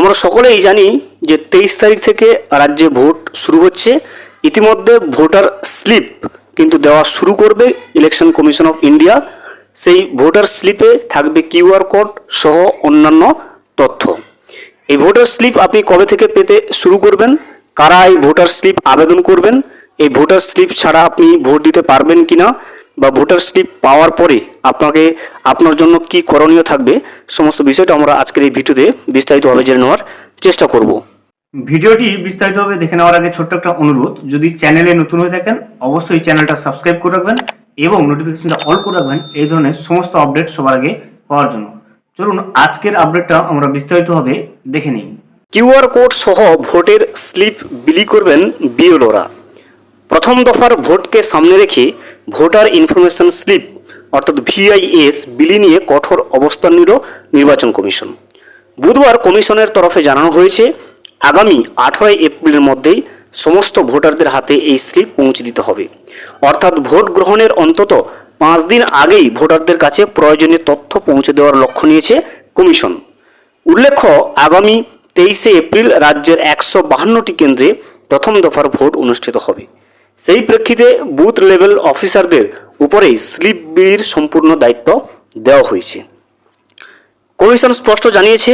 আমরা সকলেই জানি যে 23 তারিখ থেকে রাজ্যে ভোট শুরু হচ্ছে। ইতিমধ্যে ভোটার স্লিপ কিন্তু দেওয়া শুরু করবে ইলেকশন কমিশন অফ ইন্ডিয়া। সেই ভোটার স্লিপে থাকবে কিউআর কোড সহ অন্যান্য তথ্য। এই ভোটার স্লিপ আপনি কবে থেকে পেতে শুরু করবেন, কারা এই ভোটার স্লিপ আবেদন করবেন, এই ভোটার স্লিপ ছাড়া আপনি ভোট দিতে পারবেন কিনা, বা ভোটার স্লিপ পাওয়ার পরে আপনার জন্য কি করণীয় থাকবে, সমস্ত বিষয়টা আমরা আজকের এই ভিডিওতে বিস্তারিতভাবে জেনে নেওয়ার চেষ্টা করব। ভিডিওটি বিস্তারিতভাবে দেখে নেওয়ার আগে ছোট্ট একটা অনুরোধ, যদি চ্যানেলে নতুন হয়ে থাকেন অবশ্যই চ্যানেলটা সাবস্ক্রাইব করে রাখবেন এবং নোটিফিকেশনটা অল করে রাখবেন এই ধরনের সমস্ত আপডেট সবার আগে পাওয়ার জন্য। চলুন আজকের আপডেটটা আমরা বিস্তারিতভাবে দেখে নিই। কিউআর কোড সহ ভোটের স্লিপ বিলি করবেন বিএলওরা। প্রথম দফার ভোটকে সামনে রেখে ভোটার ইনফরমেশন স্লিপ অর্থাৎ ভিআইএস বিলি নিয়ে কঠোর অবস্থান নিল নির্বাচন কমিশন। বুধবার কমিশনের তরফে জানানো হয়েছে, আগামী 18 এপ্রিলের মধ্যেই সমস্ত ভোটারদের হাতে এই স্লিপ পৌঁছে দিতে হবে। অর্থাৎ ভোট গ্রহণের অন্তত 5 দিন আগেই ভোটারদের কাছে প্রয়োজনীয় তথ্য পৌঁছে দেওয়ার লক্ষ্য নিয়েছে কমিশন। উল্লেখ্য, আগামী 23 এপ্রিল রাজ্যের 152টি কেন্দ্রে প্রথম দফার ভোট অনুষ্ঠিত হবে। সেই প্রেক্ষিতে বুথ লেভেল অফিসারদের উপরেই স্লিপ বিলির সম্পূর্ণ দায়িত্ব দেওয়া হয়েছে। কমিশন স্পষ্ট জানিয়েছে,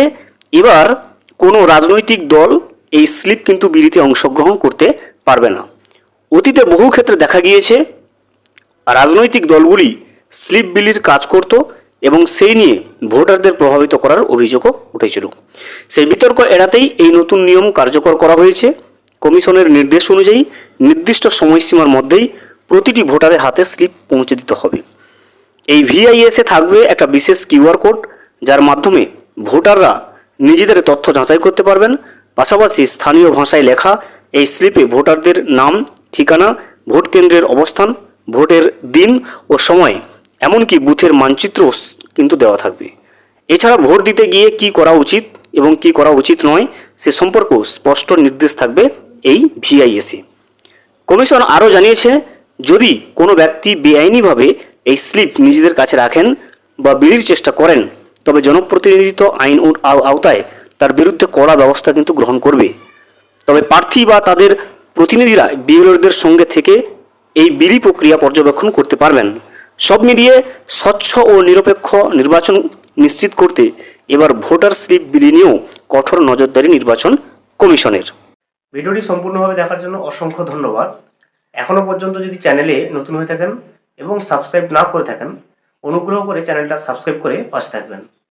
এবার কোনো রাজনৈতিক দল এই স্লিপ কিন্তু বিলিতে অংশগ্রহণ করতে পারবে না। অতীতে বহু ক্ষেত্রে দেখা গিয়েছে রাজনৈতিক দলগুলি স্লিপ বিলির কাজ করত এবং সেই নিয়ে ভোটারদের প্রভাবিত করার অভিযোগও উঠেছিল। সেই বিতর্ক এড়াতেই এই নতুন নিয়ম কার্যকর করা হয়েছে। কমিশনের নির্দেশ অনুযায়ী নির্দিষ্ট সময়সীমার মধ্যেই প্রতিটি ভোটারের হাতে স্লিপ পৌঁছে দিতে হবে। এই ভিআইএসে থাকবে একটা বিশেষ কিউআর কোড, যার মাধ্যমে ভোটাররা নিজেদের তথ্য যাচাই করতে পারবেন। পাশাপাশি স্থানীয় ভাষায় লেখা এই স্লিপে ভোটারদের নাম, ঠিকানা, ভোট কেন্দ্রের অবস্থান, ভোটের দিন ও সময়, এমনকি বুথের মানচিত্রও কিন্তু দেওয়া থাকবে। এছাড়া ভোট দিতে গিয়ে কি করা উচিত এবং কি করা উচিত নয় সে সম্পর্কেও স্পষ্ট নির্দেশ থাকবে এই ভিআইএসে। কমিশন আরও জানিয়েছে, যদি কোনো ব্যক্তি বেআইনিভাবে এই স্লিপ নিজেদের কাছে রাখেন বা বিলির চেষ্টা করেন, তবে জনপ্রতিনিধিত্ব আইন আওতায় তার বিরুদ্ধে কড়া ব্যবস্থা কিন্তু গ্রহণ করবে। তবে প্রার্থী বা তাদের প্রতিনিধিরা বিএলওদের সঙ্গে থেকে এই বিলি প্রক্রিয়া পর্যবেক্ষণ করতে পারবেন। সব মিলিয়ে স্বচ্ছ ও নিরপেক্ষ নির্বাচন নিশ্চিত করতে এবার ভোটার স্লিপ বিলি নিয়েও কঠোর নজরদারি নির্বাচন কমিশনের। ভিডিওটি সম্পূর্ণভাবে দেখার জন্য অসংখ্য ধন্যবাদ। এখনও পর্যন্ত যদি চ্যানেলে নতুন হয়ে থাকেন এবং সাবস্ক্রাইব না করে থাকেন, অনুগ্রহ করে চ্যানেলটা সাবস্ক্রাইব করে পাশে থাকবেন।